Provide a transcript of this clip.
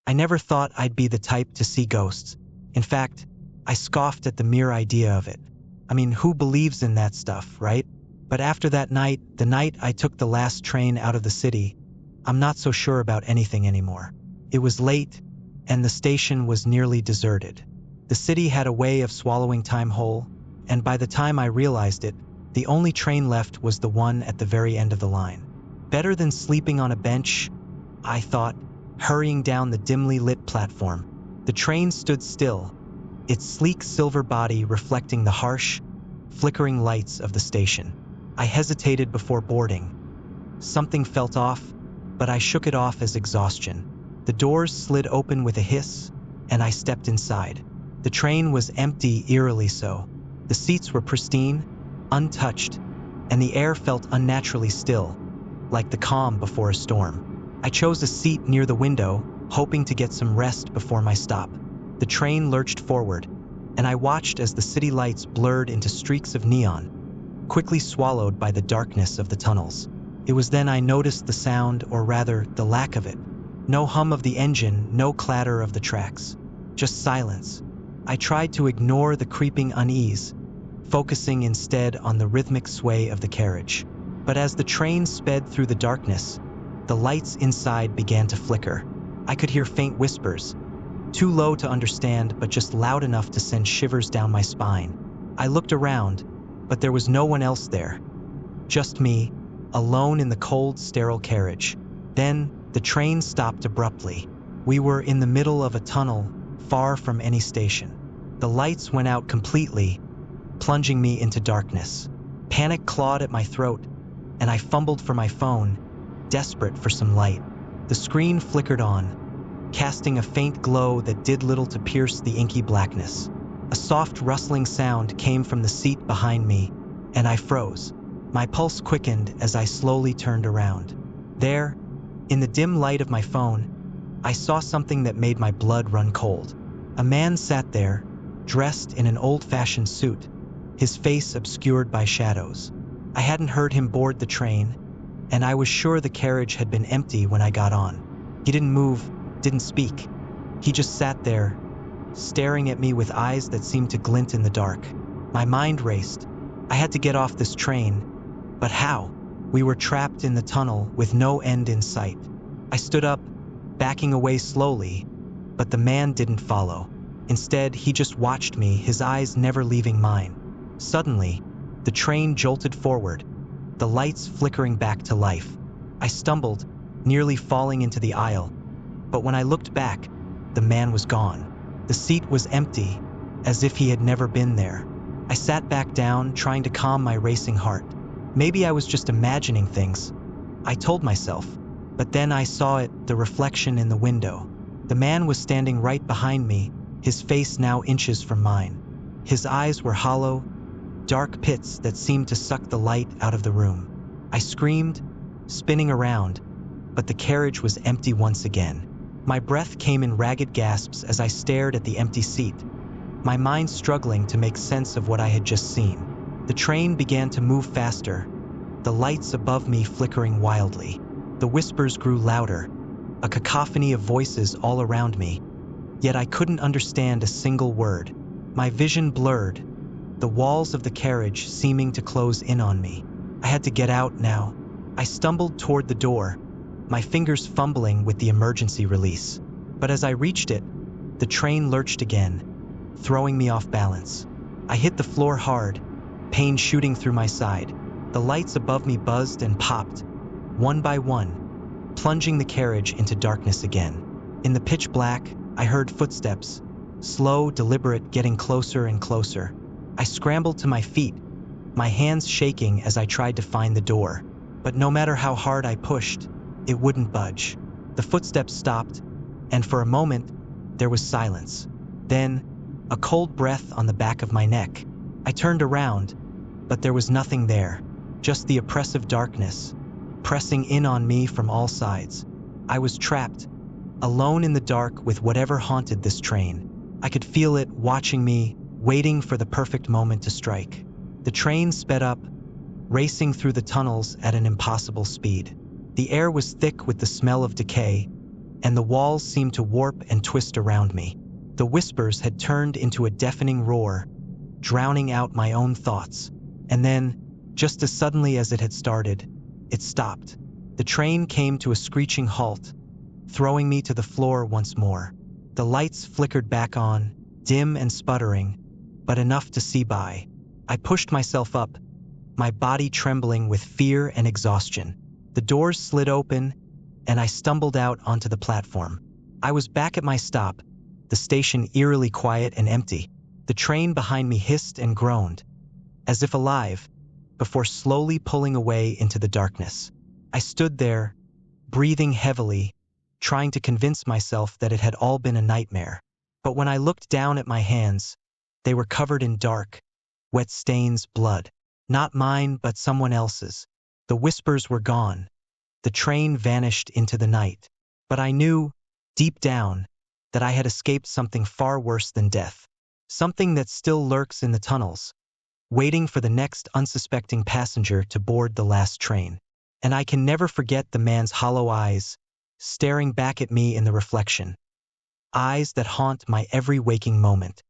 I never thought I'd be the type to see ghosts. In fact, I scoffed at the mere idea of it. I mean, who believes in that stuff, right? But after that night, the night I took the last train out of the city, I'm not so sure about anything anymore. It was late, and the station was nearly deserted. The city had a way of swallowing time whole, and by the time I realized it, the only train left was the one at the very end of the line. Better than sleeping on a bench, I thought, hurrying down the dimly lit platform. The train stood still, its sleek silver body reflecting the harsh, flickering lights of the station. I hesitated before boarding. Something felt off, but I shook it off as exhaustion. The doors slid open with a hiss, and I stepped inside. The train was empty, eerily so. The seats were pristine, untouched, and the air felt unnaturally still, like the calm before a storm. I chose a seat near the window, hoping to get some rest before my stop. The train lurched forward, and I watched as the city lights blurred into streaks of neon, quickly swallowed by the darkness of the tunnels. It was then I noticed the sound, or rather, the lack of it. No hum of the engine, no clatter of the tracks. Just silence. I tried to ignore the creeping unease, focusing instead on the rhythmic sway of the carriage. But as the train sped through the darkness, the lights inside began to flicker. I could hear faint whispers, too low to understand but just loud enough to send shivers down my spine. I looked around, but there was no one else there. Just me, alone in the cold, sterile carriage. Then, the train stopped abruptly. We were in the middle of a tunnel, far from any station. The lights went out completely, plunging me into darkness. Panic clawed at my throat, and I fumbled for my phone, desperate for some light. The screen flickered on, casting a faint glow that did little to pierce the inky blackness. A soft rustling sound came from the seat behind me, and I froze. My pulse quickened as I slowly turned around. There, in the dim light of my phone, I saw something that made my blood run cold. A man sat there, dressed in an old-fashioned suit, his face obscured by shadows. I hadn't heard him board the train, and I was sure the carriage had been empty when I got on. He didn't move, didn't speak. He just sat there, staring at me with eyes that seemed to glint in the dark. My mind raced. I had to get off this train, but how? We were trapped in the tunnel with no end in sight. I stood up, backing away slowly, but the man didn't follow. Instead, he just watched me, his eyes never leaving mine. Suddenly, the train jolted forward, the lights flickering back to life. I stumbled, nearly falling into the aisle, but when I looked back, the man was gone. The seat was empty, as if he had never been there. I sat back down, trying to calm my racing heart. Maybe I was just imagining things, I told myself, but then I saw it, the reflection in the window. The man was standing right behind me, his face now inches from mine. His eyes were hollow, dark pits that seemed to suck the light out of the room. I screamed, spinning around, but the carriage was empty once again. My breath came in ragged gasps as I stared at the empty seat, my mind struggling to make sense of what I had just seen. The train began to move faster, the lights above me flickering wildly. The whispers grew louder, a cacophony of voices all around me, yet I couldn't understand a single word. My vision blurred, the walls of the carriage seeming to close in on me. I had to get out now. I stumbled toward the door, my fingers fumbling with the emergency release. But as I reached it, the train lurched again, throwing me off balance. I hit the floor hard, pain shooting through my side. The lights above me buzzed and popped, one by one, plunging the carriage into darkness again. In the pitch black, I heard footsteps, slow, deliberate, getting closer and closer. I scrambled to my feet, my hands shaking as I tried to find the door. But no matter how hard I pushed, it wouldn't budge. The footsteps stopped, and for a moment, there was silence. Then, a cold breath on the back of my neck. I turned around, but there was nothing there, just the oppressive darkness, pressing in on me from all sides. I was trapped, alone in the dark with whatever haunted this train. I could feel it watching me, waiting for the perfect moment to strike. The train sped up, racing through the tunnels at an impossible speed. The air was thick with the smell of decay, and the walls seemed to warp and twist around me. The whispers had turned into a deafening roar, drowning out my own thoughts. And then, just as suddenly as it had started, it stopped. The train came to a screeching halt, throwing me to the floor once more. The lights flickered back on, dim and sputtering, but enough to see by. I pushed myself up, my body trembling with fear and exhaustion. The doors slid open, and I stumbled out onto the platform. I was back at my stop, the station eerily quiet and empty. The train behind me hissed and groaned, as if alive, before slowly pulling away into the darkness. I stood there, breathing heavily, trying to convince myself that it had all been a nightmare. But when I looked down at my hands, they were covered in dark, wet stains, blood. Not mine, but someone else's. The whispers were gone. The train vanished into the night. But I knew, deep down, that I had escaped something far worse than death. Something that still lurks in the tunnels, waiting for the next unsuspecting passenger to board the last train. And I can never forget the man's hollow eyes, staring back at me in the reflection. Eyes that haunt my every waking moment.